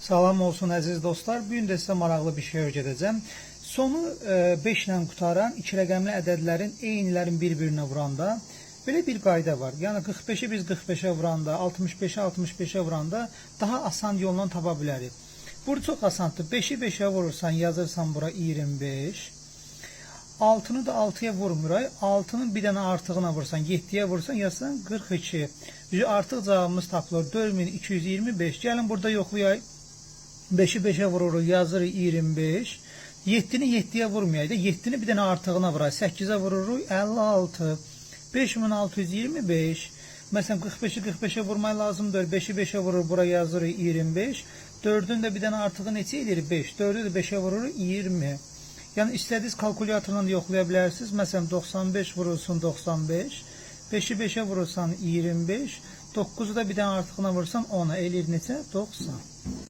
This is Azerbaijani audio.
Salam olsun əziz dostlar. Bu gün də sizə maraqlı bir şey öyrədəcəm. Sonu 5 ilə qutaran 2 rəqəmli ədədlərin eynilərin bir-birinə vuranda belə bir qayda var. Yəni 45-i biz 45-ə vuranda, 65-i 65-ə vuranda daha asan yolla tapa bilərik. Burada çox asandır. 5-i 5-ə vurursan, yazırsan bura 25. 6-nı da 6-ya vurmuray. 6-nın bir dənə artığına vursan, 7-yə vursan, yazsan 42. Artıq cavabımız tapılır 4225. Gəlin burada yoxlayaq. 5'i 5'e vururuq, yazırıq 25. 7'ni 7'ye vurmayaq da, 7'ni bir dənə artığına vuraq. 8'e vururuq 56. 5625. Məsələn 45'i 45'e vurmaq lazımdır. 5'i 5'e vurur, bura yazırıq 25. 4'ün də bir dənə artığı neçə edir? 5. 4'ü də 5'e vururuq 20. Yəni istədiyiniz kalkulyatorla da yoxlaya bilərsiniz. Məsələn 95 vurursun 95. 5'i 5'e vurursan 25. 9'u da bir dənə artığına vurursan 10'a eləyir neçə? 90.